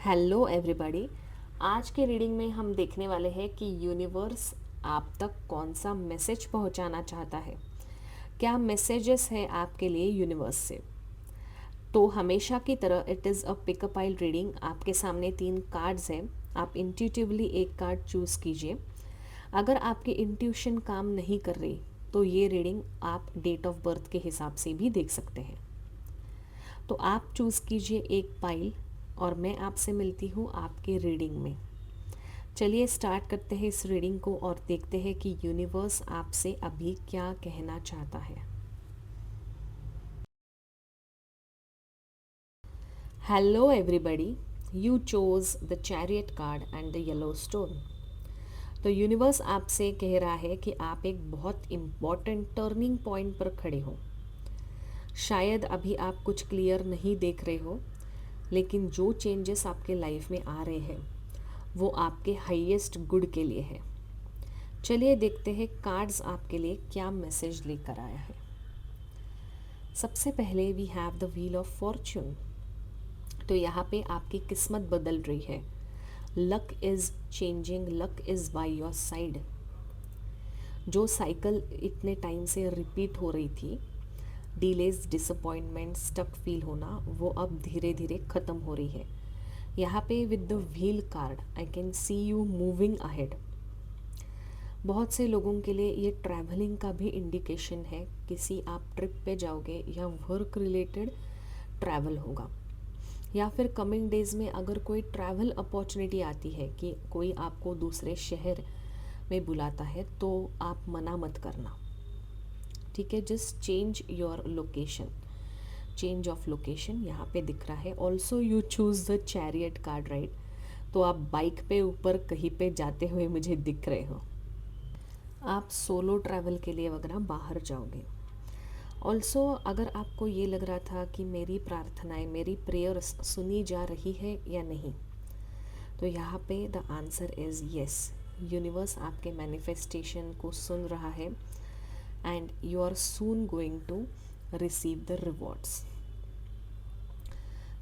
Hello everybody. आज के reading में हम देखने वाले हैं कि यूनिवर्स आप तक कौन सा मैसेज पहुंचाना चाहता है। क्या मैसेजेस है आपके लिए यूनिवर्स से। तो हमेशा की तरह it is a pick a pile reading. आपके सामने 3 कार्ड्स हैं। आप इंट्यूटिवली एक कार्ड चूज़ कीजिए। अगर आपकी इंट्यूशन काम नहीं कर रही तो ये रीडिंग आप डेट ऑफ बर्थ के हिसाब से भी देख सकते हैं। तो आप चूज़ कीजिए एक पाइल और मैं आपसे मिलती हूँ आपके रीडिंग में। चलिए स्टार्ट करते हैं इस रीडिंग को और देखते हैं कि यूनिवर्स आपसे अभी क्या कहना चाहता है। Hello everybody, you chose the chariot card and the yellow stone. तो यूनिवर्स आपसे कह रहा है कि आप एक बहुत इम्पॉर्टेंट टर्निंग पॉइंट पर खड़े हो। शायद अभी आप कुछ क्लियर नहीं देख रहे हो, लेकिन जो चेंजेस आपके लाइफ में आ रहे हैं वो आपके हाईएस्ट गुड के लिए है। चलिए देखते हैं कार्ड्स आपके लिए क्या मैसेज लेकर आया है। सबसे पहले we have the wheel of fortune. तो यहाँ पे आपकी किस्मत बदल रही है। Luck is changing, luck is by your side. जो साइकिल इतने टाइम से रिपीट हो रही थी, डिलेज, डिसअपॉइंटमेंट, स्टक फील होना, वो अब धीरे धीरे ख़त्म हो रही है। यहाँ पे with the wheel card I can see you moving ahead. बहुत से लोगों के लिए ये ट्रैवलिंग का भी इंडिकेशन है। किसी आप ट्रिप पे जाओगे या वर्क रिलेटेड ट्रैवल होगा, या फिर कमिंग डेज में अगर कोई ट्रैवल अपॉर्चुनिटी आती है कि कोई आपको दूसरे शहर में बुलाता है तो आप मना मत करना। ठीक है, just change your location. Change of location यहाँ पे दिख रहा है। Also you choose the chariot card, right. तो आप बाइक पे ऊपर कहीं पे जाते हुए मुझे दिख रहे हो। आप सोलो ट्रैवल के लिए वगैरह बाहर जाओगे। ऑल्सो अगर आपको ये लग रहा था कि मेरी प्रार्थनाएं, मेरी प्रेयर्स सुनी जा रही है या नहीं, तो यहाँ पे the answer is yes. Universe आपके मैनिफेस्टेशन को सुन रहा है and you are soon going to receive the rewards.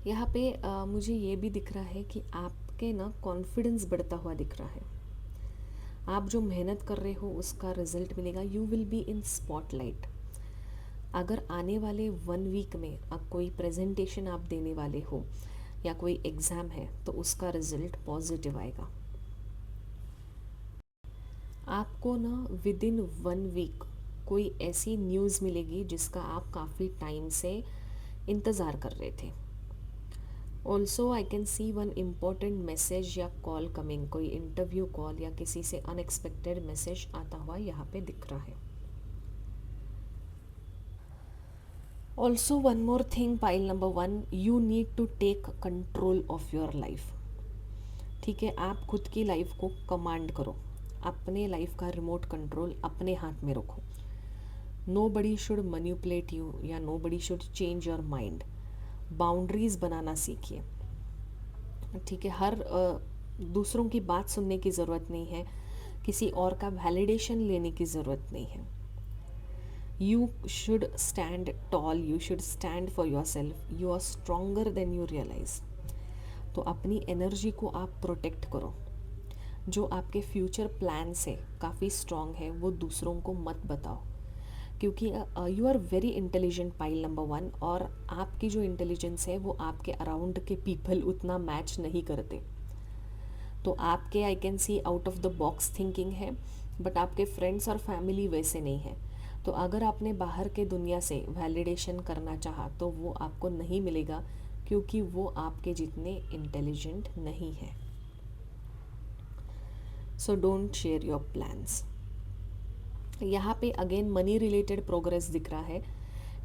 यहाँ पे मुझे ये भी दिख रहा है कि आपके ना कॉन्फिडेंस बढ़ता हुआ दिख रहा है। आप जो मेहनत कर रहे हो उसका रिजल्ट मिलेगा। You will be in spotlight. अगर आने वाले 1 वीक में अब कोई प्रेजेंटेशन आप देने वाले हो या कोई एग्ज़ाम है तो उसका रिजल्ट पॉजिटिव आएगा। आपको ना विद इन 1 वीक कोई ऐसी न्यूज़ मिलेगी जिसका आप काफ़ी टाइम से इंतज़ार कर रहे थे। Also I can C one important message या कॉल कमिंग। कोई इंटरव्यू कॉल या किसी से अनएक्सपेक्टेड मैसेज आता हुआ यहाँ पे दिख रहा है। Also one more thing, pile number 1, you need to take control of your life. ठीक है, आप खुद की लाइफ को कमांड करो। अपने लाइफ का रिमोट कंट्रोल अपने हाथ में रखो। Nobody should manipulate you या nobody should change your mind. Boundaries बनाना सीखिए। ठीक है, हर दूसरों की बात सुनने की ज़रूरत नहीं है। किसी और का वैलिडेशन लेने की ज़रूरत नहीं है। You should stand tall, you should stand for yourself. You are stronger than you realise. तो अपनी एनर्जी को आप प्रोटेक्ट करो। जो आपके फ्यूचर प्लान से काफ़ी स्ट्रॉन्ग है वो दूसरों को मत बताओ, क्योंकि you are very intelligent, pile number 1। और आपकी जो इंटेलिजेंस है वो आपके अराउंड के पीपल उतना मैच नहीं करते। तो आपके आई can C out of the box thinking है, बट आपके फ्रेंड्स और फैमिली वैसे नहीं है। तो अगर आपने बाहर के दुनिया से वैलिडेशन करना चाहा तो वो आपको नहीं मिलेगा, क्योंकि वो आपके जितने इंटेलिजेंट नहीं है। So don't share your plans. यहाँ पे अगेन मनी रिलेटेड प्रोग्रेस दिख रहा है।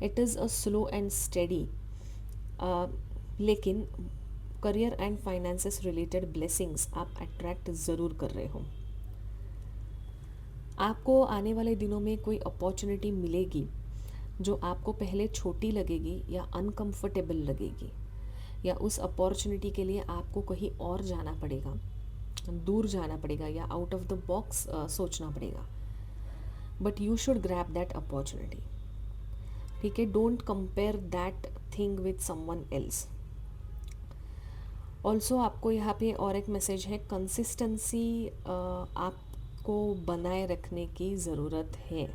It is a slow and steady, लेकिन career and finances related blessings आप अट्रैक्ट ज़रूर कर रहे हो। आपको आने वाले दिनों में कोई अपॉर्चुनिटी मिलेगी जो आपको पहले छोटी लगेगी या अनकंफर्टेबल लगेगी, या उस अपॉर्चुनिटी के लिए आपको कहीं और जाना पड़ेगा, दूर जाना पड़ेगा या आउट ऑफ द बॉक्स सोचना पड़ेगा। But you should grab that opportunity. ठीक है, don't compare that thing with someone else. Also आपको यहाँ पे और एक मैसेज है, कंसिस्टेंसी आपको बनाए रखने की ज़रूरत है।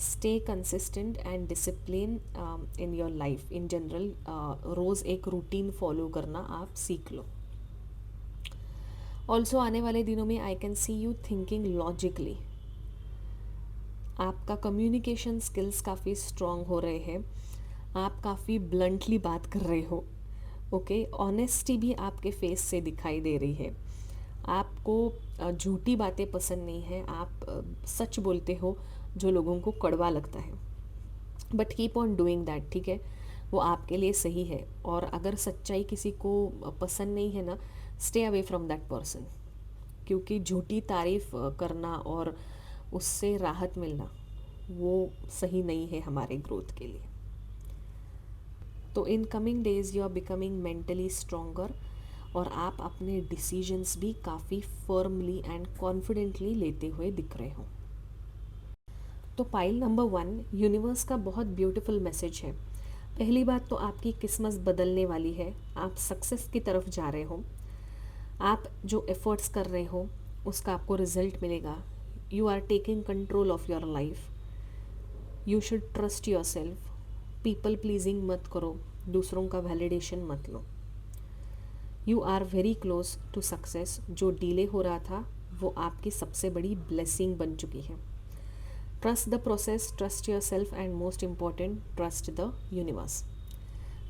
Stay consistent and discipline in your life in general. रोज़ एक रूटीन फॉलो करना आप सीख लो। ऑल्सो आने वाले दिनों में आई can see you thinking logically. आपका कम्युनिकेशन स्किल्स काफ़ी स्ट्रॉन्ग हो रहे हैं, आप काफ़ी ब्लंटली बात कर रहे हो। ओके, ऑनेस्टी भी आपके फेस से दिखाई दे रही है। आपको झूठी बातें पसंद नहीं है, आप सच बोलते हो जो लोगों को कड़वा लगता है। But keep on doing that, ठीक है, वो आपके लिए सही है। और अगर सच्चाई किसी को पसंद नहीं है ना, stay away from that person, क्योंकि झूठी तारीफ करना और उससे राहत मिलना वो सही नहीं है हमारे ग्रोथ के लिए। तो in coming days you are becoming mentally stronger और आप अपने डिसीजंस भी काफ़ी फर्मली एंड कॉन्फिडेंटली लेते हुए दिख रहे हो। तो पाइल नंबर 1, यूनिवर्स का बहुत ब्यूटीफुल मैसेज है। पहली बात तो आपकी किस्मत बदलने वाली है, आप सक्सेस की तरफ जा रहे हो। आप जो एफर्ट्स कर रहे हो उसका आपको रिजल्ट मिलेगा। You are taking control of your life. You should trust yourself. People pleasing मत करो, दूसरों का वैलिडेशन मत लो। You are very close to success. जो डिले हो रहा था वो आपकी सबसे बड़ी ब्लेसिंग बन चुकी है। Trust the process, trust your self and most important, trust the universe.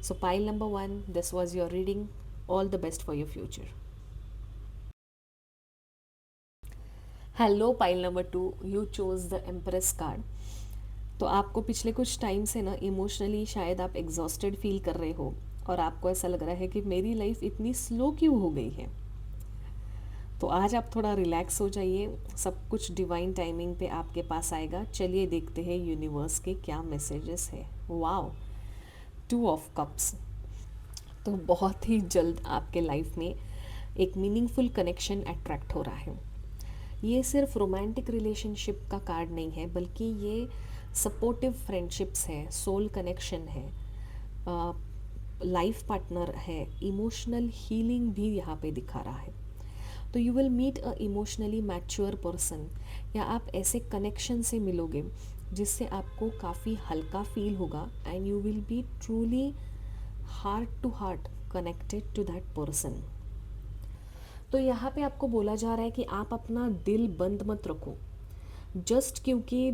So pile number 1, this was your reading. All the best for your future. Hello pile number 2, you chose the Empress card. तो आपको पिछले कुछ time से ना emotionally शायद आप exhausted feel कर रहे हो और आपको ऐसा लग रहा है कि मेरी लाइफ इतनी स्लो क्यों हो गई है। तो आज आप थोड़ा रिलैक्स हो जाइए, सब कुछ डिवाइन टाइमिंग पे आपके पास आएगा। चलिए देखते हैं यूनिवर्स के क्या मैसेजेस है। Wow, 2 of cups. तो बहुत ही जल्द आपके लाइफ में एक मीनिंगफुल कनेक्शन अट्रैक्ट हो रहा है। ये सिर्फ रोमांटिक रिलेशनशिप का कार्ड नहीं है, बल्कि ये सपोर्टिव फ्रेंडशिप्स है, सोल कनेक्शन है, लाइफ पार्टनर है, इमोशनल हीलिंग भी यहाँ पे दिखा रहा है। तो you will meet a emotionally mature person, या आप ऐसे कनेक्शन से मिलोगे जिससे आपको काफ़ी हल्का फील होगा and you will be truly heart to heart connected to that person. तो यहाँ पे आपको बोला जा रहा है कि आप अपना दिल बंद मत रखो जस्ट क्योंकि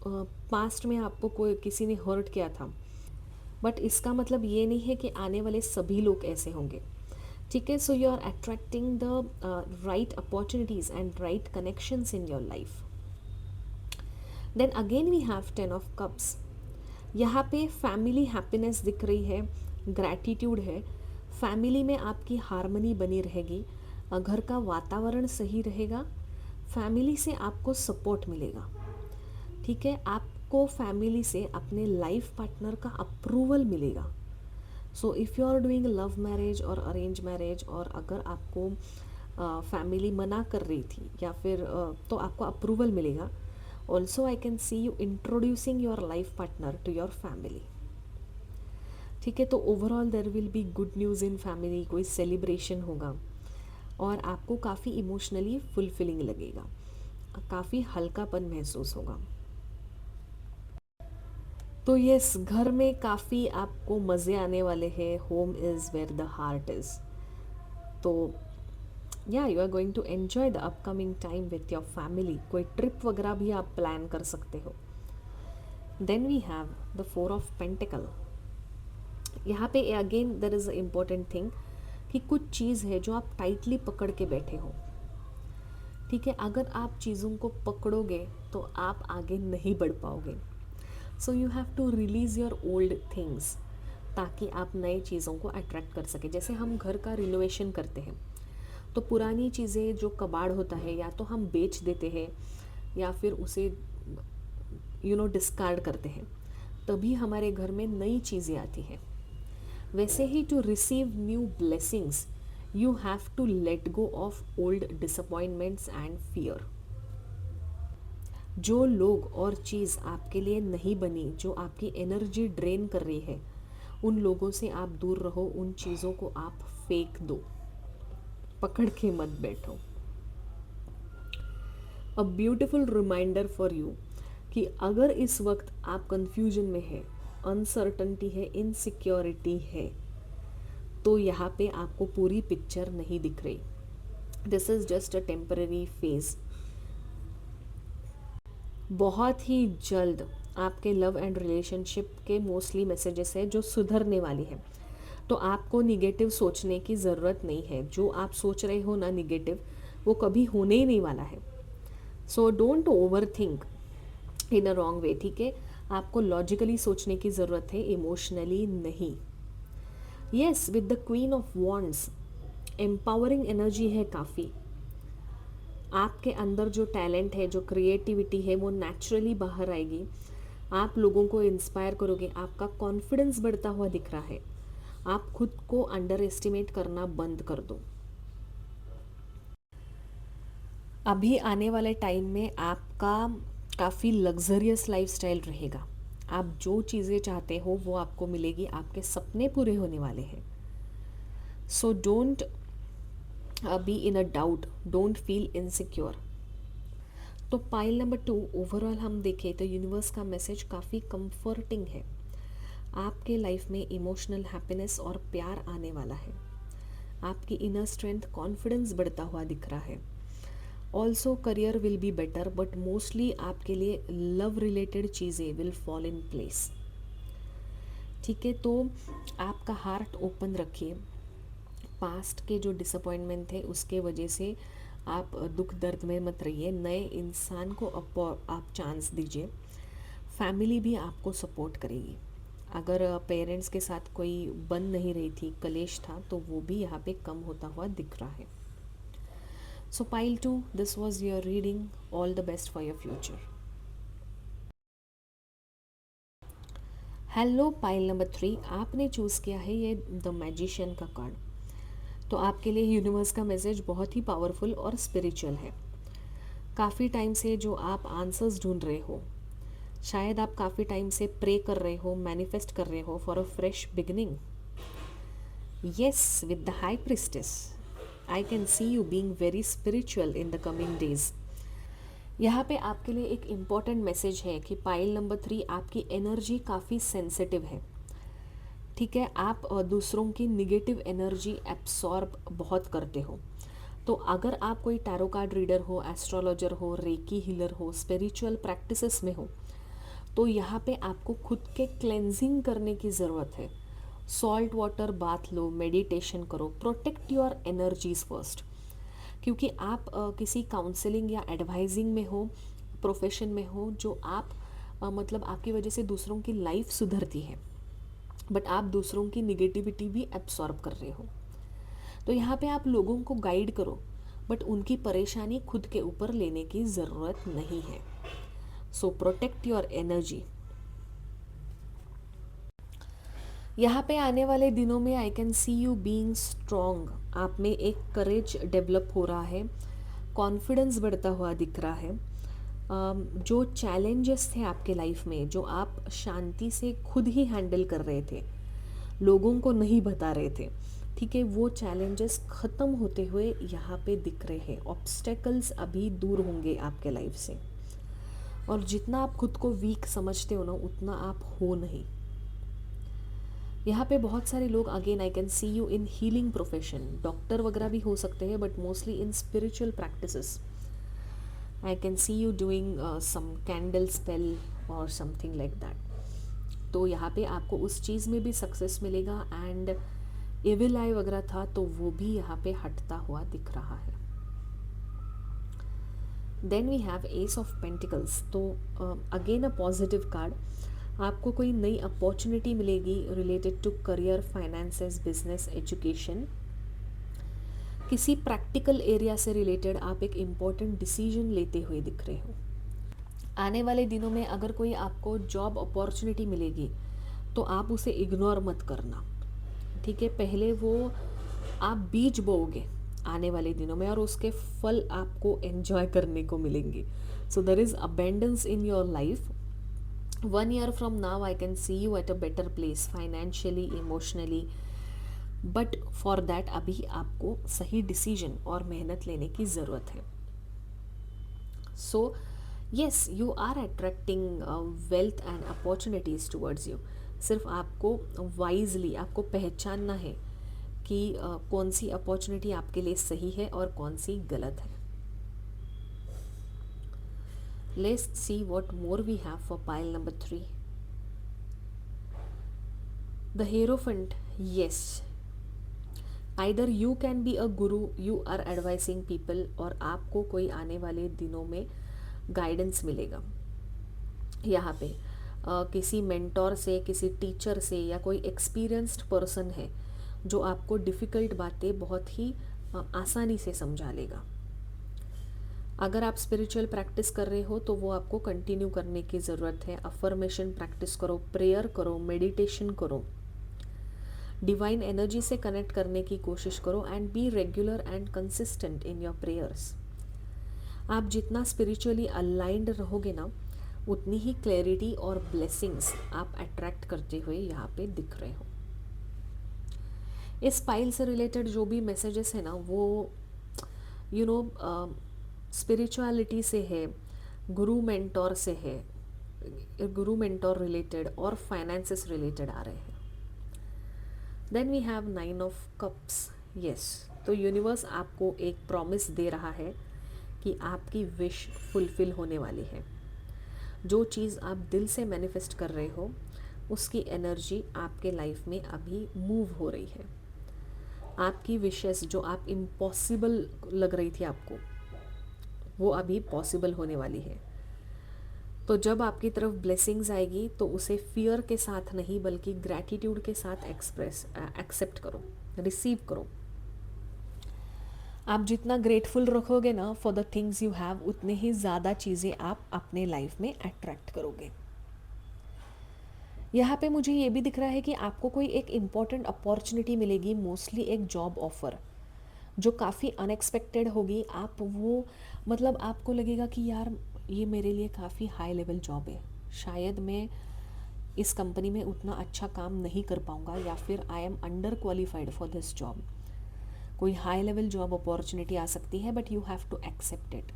पास्ट में आपको कोई किसी ने हर्ट किया था। बट इसका मतलब ये नहीं है कि आने वाले सभी लोग ऐसे होंगे, ठीक है। So you are attracting the right opportunities and right connections in your life. Then again we have 10 of cups. यहाँ पे फैमिली हैप्पीनेस दिख रही है, ग्रैटिट्यूड है, फैमिली में आपकी हार्मनी बनी रहेगी, घर का वातावरण सही रहेगा, फैमिली से आपको सपोर्ट मिलेगा, ठीक है। आपको फैमिली से अपने लाइफ पार्टनर का अप्रूवल मिलेगा। So if you are doing love marriage और अरेंज मैरिज, और अगर आपको फैमिली मना कर रही थी या फिर तो आपको अप्रूवल मिलेगा। Also I can see you introducing your life partner to your family, ठीक है। तो overall there will be good news in family, कोई सेलिब्रेशन होगा और आपको काफ़ी इमोशनली फुलफिलिंग लगेगा, काफ़ी हल्कापन महसूस होगा। तो यस, घर में काफ़ी आपको मज़े आने वाले हैं। Home is where the heart is. तो या you are going to enjoy the upcoming time with your family. कोई ट्रिप वगैरह भी आप प्लान कर सकते हो। Then we have the 4 of pentacle. यहाँ पे again there is a important thing कि कुछ चीज़ है जो आप टाइटली पकड़ के बैठे हो, ठीक है। अगर आप चीज़ों को पकड़ोगे तो आप आगे नहीं बढ़ पाओगे। So you have to release your old things ताकि आप नए चीज़ों को अट्रैक्ट कर सके। जैसे हम घर का रिनोवेशन करते हैं तो पुरानी चीज़ें जो कबाड़ होता है या तो हम बेच देते हैं या फिर उसे डिस्कार्ड करते हैं, तभी हमारे घर में नई चीज़ें आती हैं। वैसे ही to receive new blessings you have to let go of old disappointments and fear. जो लोग और चीज़ आपके लिए नहीं बनी, जो आपकी एनर्जी ड्रेन कर रही है, उन लोगों से आप दूर रहो, उन चीज़ों को आप फेंक दो, पकड़ के मत बैठो। A beautiful reminder for you कि अगर इस वक्त आप कंफ्यूजन में है, अनसर्टनिटी है, इनसिक्योरिटी है, तो यहाँ पे आपको पूरी पिक्चर नहीं दिख रही। This is just a temporary phase. बहुत ही जल्द आपके लव एंड रिलेशनशिप के मोस्टली मैसेजेस है जो सुधरने वाली है। तो आपको निगेटिव सोचने की ज़रूरत नहीं है। जो आप सोच रहे हो ना निगेटिव, वो कभी होने ही नहीं वाला है। So don't over think in a wrong way, ठीक है। आपको लॉजिकली सोचने की ज़रूरत है, इमोशनली नहीं। Yes, with the queen of wands empowering energy है काफ़ी। आपके अंदर जो टैलेंट है, जो क्रिएटिविटी है, वो नेचुरली बाहर आएगी। आप लोगों को इंस्पायर करोगे, आपका कॉन्फिडेंस बढ़ता हुआ दिख रहा है। आप खुद को अंडर एस्टिमेट करना बंद कर दो। अभी आने वाले टाइम में आपका काफ़ी लग्जरियस लाइफस्टाइल रहेगा। आप जो चीज़ें चाहते हो वो आपको मिलेगी, आपके सपने पूरे होने वाले हैं। So don't be in a doubt, don't feel insecure. तो पाइल नंबर 2, ओवरऑल हम देखें तो यूनिवर्स का मैसेज काफ़ी कंफर्टिंग है। आपके लाइफ में इमोशनल हैप्पीनेस और प्यार आने वाला है। आपकी इनर स्ट्रेंथ, कॉन्फिडेंस बढ़ता हुआ दिख रहा है। Also career will be better, but mostly आपके लिए लव रिलेटेड चीज़ें विल फॉल इन प्लेस, ठीक है। तो आपका हार्ट ओपन रखिए। पास्ट के जो डिसअपॉइंटमेंट थे उसके वजह से आप दुख दर्द में मत रहिए। नए इंसान को आप चांस दीजिए। फैमिली भी आपको सपोर्ट करेगी। अगर पेरेंट्स के साथ कोई बन नहीं रही थी, कलेश था, तो वो भी यहाँ पे कम होता हुआ दिख रहा है। सो pile 2, this was your reading. All the best for your future. Hello pile number 3, आपने चूज़ किया है ये द मैजिशियन का कार्ड। तो आपके लिए यूनिवर्स का मैसेज बहुत ही पावरफुल और स्पिरिचुअल है। काफ़ी टाइम से जो आप आंसर्स ढूंढ रहे हो, शायद आप काफ़ी टाइम से प्रे कर रहे हो, मैनिफेस्ट कर रहे हो for a fresh beginning. Yes, with the high priestess I can see you being very spiritual in the coming days. यहाँ पे आपके लिए एक इम्पॉर्टेंट मैसेज है कि पाइल नंबर 3, आपकी एनर्जी काफ़ी सेंसिटिव है, ठीक है। आप दूसरों की निगेटिव एनर्जी एब्सॉर्ब बहुत करते हो। तो अगर आप कोई टैरो कार्ड रीडर हो, एस्ट्रोलॉजर हो, रेकी हीलर हो, स्पिरिचुअल प्रैक्टिसेस में हो, तो यहाँ पे आपको खुद के क्लेंजिंग करने की ज़रूरत है। सॉल्ट वाटर बाथ लो, मेडिटेशन करो, प्रोटेक्ट योर एनर्जीज फर्स्ट। क्योंकि आप किसी काउंसलिंग या एडवाइजिंग में हो, प्रोफेशन में हो, जो आप मतलब आपकी वजह से दूसरों की लाइफ सुधरती है, बट आप दूसरों की निगेटिविटी भी एब्सॉर्ब कर रहे हो। तो यहाँ पे आप लोगों को गाइड करो, बट उनकी परेशानी खुद के ऊपर लेने की ज़रूरत नहीं है। सो प्रोटेक्ट योर एनर्जी। यहाँ पे आने वाले दिनों में आई can see you being strong. आप में एक करेज डेवलप हो रहा है, कॉन्फिडेंस बढ़ता हुआ दिख रहा है। जो चैलेंजेस थे आपके लाइफ में, जो आप शांति से खुद ही हैंडल कर रहे थे, लोगों को नहीं बता रहे थे, ठीक है, वो चैलेंजेस ख़त्म होते हुए यहाँ पे दिख रहे हैं। ऑब्स्टेकल्स अभी दूर होंगे आपके लाइफ से। और जितना आप खुद को वीक समझते हो ना, उतना आप हो नहीं। यहाँ पे बहुत सारे लोग, again I can see you in healing profession, doctor वगैरह भी हो सकते हैं, but mostly in spiritual practices. I can see you doing some candle spell और समथिंग लाइक दैट। तो यहाँ पे आपको उस चीज़ में भी सक्सेस मिलेगा, एंड एविल आई वगैरह था तो वो भी यहाँ पे हटता हुआ दिख रहा है। Then we have ace of pentacles. तो अगेन अ पॉजिटिव कार्ड। आपको कोई नई अपॉर्चुनिटी मिलेगी related to career, finances, business, education. किसी प्रैक्टिकल एरिया से रिलेटेड आप एक इम्पॉर्टेंट डिसीजन लेते हुए दिख रहे हो। आने वाले दिनों में अगर कोई आपको जॉब अपॉर्चुनिटी मिलेगी तो आप उसे इग्नोर मत करना, ठीक है। पहले वो आप बीज बोओगे आने वाले दिनों में, और उसके फल आपको एंजॉय करने को मिलेंगे। So there is abundance in your life. 1 year from now I can see you at a better place financially, emotionally, but for that अभी आपको सही डिसीजन और मेहनत लेने की ज़रूरत है. So yes, you are attracting wealth and opportunities towards you. सिर्फ आपको वाइजली आपको पहचानना है कि कौन सी अपॉर्चुनिटी आपके लिए सही है और कौन सी गलत है. Let's see what more we have for pile number 3. The hierophant. Yes, either you can be a guru, you are advising people, और आपको कोई आने वाले दिनों में गाइडेंस मिलेगा. यहाँ पे किसी मेंटोर से, किसी टीचर से, या कोई एक्सपीरियंस्ड पर्सन है जो आपको डिफ़िकल्ट बातें बहुत ही आसानी से समझा लेगा. अगर आप स्पिरिचुअल प्रैक्टिस कर रहे हो तो वो आपको कंटिन्यू करने की ज़रूरत है. अफर्मेशन प्रैक्टिस करो, प्रेयर करो, मेडिटेशन करो, डिवाइन एनर्जी से कनेक्ट करने की कोशिश करो, and be regular and consistent in your prayers. आप जितना स्पिरिचुअली अलाइंड रहोगे ना, उतनी ही क्लैरिटी और ब्लेसिंग्स आप अट्रैक्ट करते हुए यहाँ पे दिख रहे हो. इस पाइल से रिलेटेड जो भी मैसेजेस है ना, वो यू नो स्पिरिचुअलिटी से है, गुरु मेंटोर से है, गुरु मेंटोर रिलेटेड और फाइनेंसेस रिलेटेड आ रहे हैं. Then we have 9 of cups. Yes, तो यूनिवर्स आपको एक प्रॉमिस दे रहा है कि आपकी विश फुलफिल होने वाली है. जो चीज़ आप दिल से मैनिफेस्ट कर रहे हो, उसकी एनर्जी आपके लाइफ में अभी मूव हो रही है. आपकी विशेस जो आप इम्पॉसिबल लग रही थी आपको, वो अभी पॉसिबल होने वाली है. तो जब आपकी तरफ ब्लेसिंग्स आएगी तो उसे फियर के साथ नहीं बल्कि ग्रैटिट्यूड के साथ एक्सेप्ट करो, रिसीव करो. आप जितना ग्रेटफुल रखोगे ना for the things you have, उतने ही ज़्यादा चीज़ें आप अपने लाइफ में अट्रैक्ट करोगे. यहाँ पे मुझे ये भी दिख रहा है कि आपको कोई एक इम्पॉर्टेंट अपॉर्चुनिटी मिलेगी, मोस्टली एक जॉब ऑफ़र जो काफ़ी अनएक्सपेक्टेड होगी. आप वो मतलब आपको लगेगा कि यार ये मेरे लिए काफ़ी हाई लेवल जॉब है, शायद मैं इस कंपनी में उतना अच्छा काम नहीं कर पाऊँगा, या फिर I am under qualified for this job. कोई हाई लेवल जॉब अपॉर्चुनिटी आ सकती है, but you have to accept it.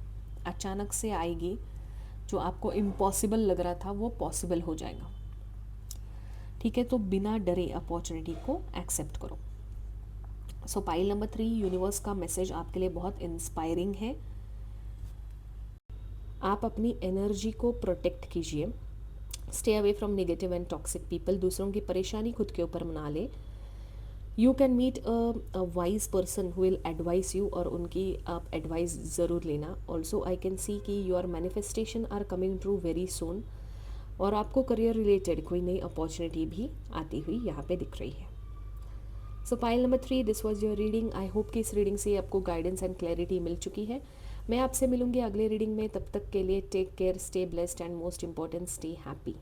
अचानक से आएगी, जो आपको इम्पॉसिबल लग रहा था वो पॉसिबल हो जाएगा. ठीक है, तो बिना डरे अपॉर्चुनिटी को एक्सेप्ट करो. सो पाइल नंबर 3, यूनिवर्स का मैसेज आपके लिए बहुत इंस्पायरिंग है. आप अपनी एनर्जी को प्रोटेक्ट कीजिए. Stay away from negative and toxic people. दूसरों की परेशानी खुद के ऊपर मना ले. You can meet a wise person who will advise you, और उनकी आप एडवाइस ज़रूर लेना. ऑल्सो आई कैन सी कि your manifestation are coming true very soon, और आपको करियर रिलेटेड कोई नई अपॉर्चुनिटी भी आती हुई यहाँ पे दिख रही है. सो pile number 3, this was your reading. I hope कि इस रीडिंग से आपको गाइडेंस एंड क्लैरिटी मिल चुकी है. मैं आपसे मिलूंगी अगले रीडिंग में. तब तक के लिए take care, stay blessed, and most important stay happy.